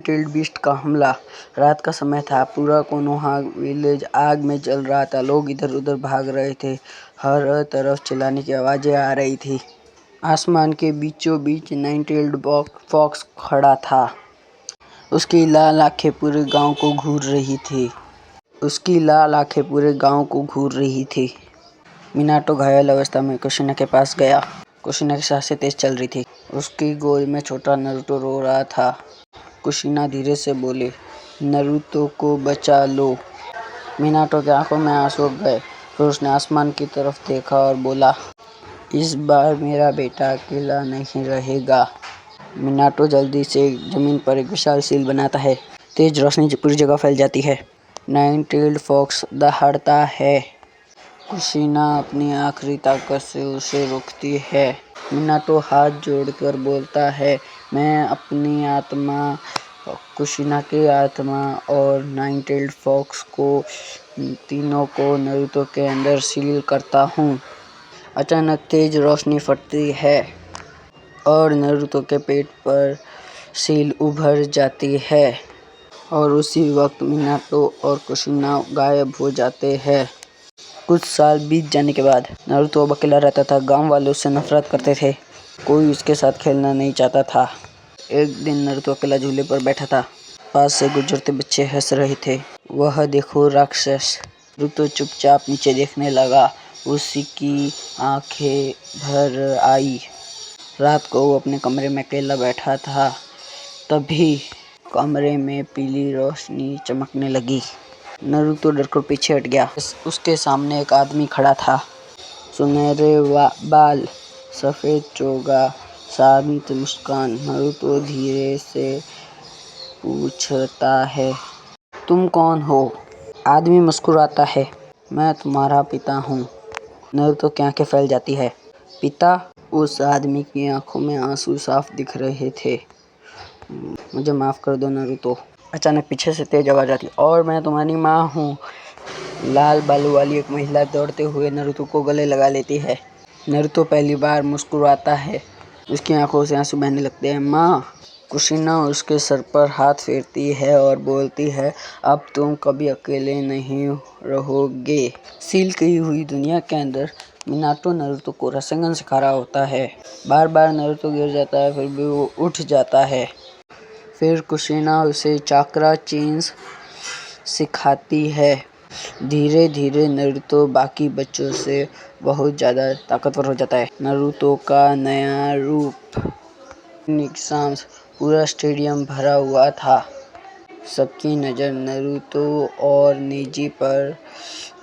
Tailed beast का हमला। रात का समय था। पूरा कोनोहा विलेज आग में जल रहा था। लोग इधर उधर भाग रहे थे। हर तरफ चिल्लाने की आवाजें आ रही थी। आसमान के बीचों बीच नाइन टेल्ड फॉक्स खड़ा था। उसकी लाल आंखें पूरे गांव को घूर रही थी। मिनाटो घायल अवस्था में कुशिना के पास गया। कुशिना की सांसें तेज चल रही थी। उसकी गोद में छोटा नारुतो रो रहा था। कुशिना धीरे से बोले, नारुतो को बचा लो। मिनाटो की आंखों में आंसू आ गए। फिर उसने आसमान की तरफ देखा और बोला, इस बार मेरा बेटा अकेला नहीं रहेगा। मिनाटो जल्दी से जमीन पर एक विशाल सील बनाता है। तेज रोशनी पूरी जगह फैल जाती है। नाइन टेल्ड फॉक्स दहाड़ता है। कुशिना अपनी आखिरी ताकत से उसे रोकती है। मिनाटो हाथ जोड़कर बोलता है, मैं अपनी आत्मा, कुशिना की आत्मा और नाइन टेल्ड फॉक्स को तीनों को नारुतो के अंदर सील करता हूँ। अचानक तेज रोशनी फटती है और नारुतो के पेट पर सील उभर जाती है और उसी वक्त मिनाटो और कुशिना गायब हो जाते हैं। कुछ साल बीत जाने के बाद नारुतो अब अकेला रहता था। गांव वाले उससे नफरत करते थे। कोई उसके साथ खेलना नहीं चाहता था। एक दिन नारुतो अकेला झूले पर बैठा था। पास से गुजरते बच्चे हंस रहे थे। वह देखो राक्षस। नारुतो चुपचाप नीचे देखने लगा। उसकी आंखें भर आई। रात को वो अपने कमरे में अकेला बैठा था। तभी कमरे में पीली रोशनी चमकने लगी। नारुतो डरकर पीछे हट गया। उसके सामने एक आदमी खड़ा था। सुनहरे बाल, सफेद चोगा, शांत मुस्कान। नारुतो धीरे से पूछता है, तुम कौन हो? आदमी मुस्कुराता है, मैं तुम्हारा पिता हूँ। नारुतो की आंखें फैल जाती है। पिता? उस आदमी की आंखों में आंसू साफ दिख रहे थे। मुझे माफ कर दो नारुतो। अचानक पीछे से तेज आवाज आती, और मैं तुम्हारी माँ हूँ। लाल बालों वाली एक महिला दौड़ते हुए नारुतो को गले लगा लेती है। नारुतो पहली बार मुस्कुराता है। उसकी आंखों से आंसू बहने लगते हैं। माँ! कुशिना उसके सर पर हाथ फेरती है और बोलती है, अब तुम कभी अकेले नहीं रहोगे। सील की हुई दुनिया के अंदर मिनाटो नारुतो को रासेंगन सिखा रहा होता है। बार बार नारुतो गिर जाता है, फिर भी वो उठ जाता है। फिर कुशिना उसे चाक्रा चेन्स सिखाती है। धीरे धीरे नारुतो बाकी बच्चों से बहुत ज़्यादा ताकतवर हो जाता है। नारुतो का नया रूप। एग्जाम्स। पूरा स्टेडियम भरा हुआ था। सबकी नज़र नारुतो और नेजी पर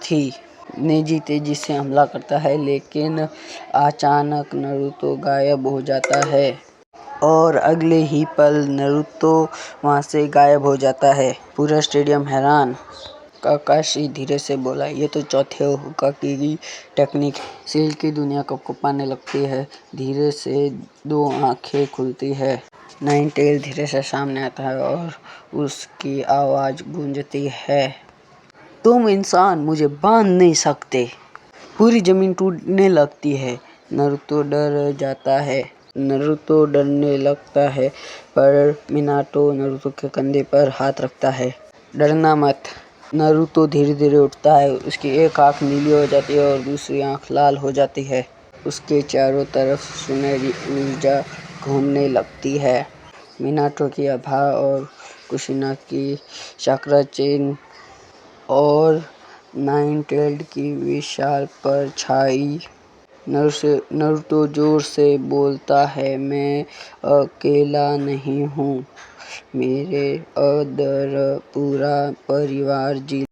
थी। नेजी तेजी से हमला करता है, लेकिन अचानक नारुतो गायब हो जाता है और अगले ही पल नारुतो वहां से गायब हो जाता है। पूरा स्टेडियम हैरान। काकाशी धीरे से बोला, ये तो चौथे होकागे की टेक्निक। सील की दुनिया कँपाने लगती है। धीरे से दो आंखें खुलती है। नाइन टेल धीरे से सामने आता है और उसकी आवाज गूंजती है, तुम इंसान मुझे बांध नहीं सकते। पूरी जमीन टूटने लगती है। नारुतो डरने लगता है, पर मिनाटो नारुतो के कंधे पर हाथ रखता है। डरना मत। नारुतो धीरे धीरे उठता है। उसकी एक आंख नीली हो जाती है और दूसरी आंख लाल हो जाती है। उसके चारों तरफ सुनहरी ऊर्जा घूमने लगती है। मिनाटो की आभा और कुशिना की चाक्रा चेन और नाइन टेल्ड की विशाल परछाई। नारुतो जोर से बोलता है, मैं अकेला नहीं हूँ। मेरे अंदर पूरा परिवार जी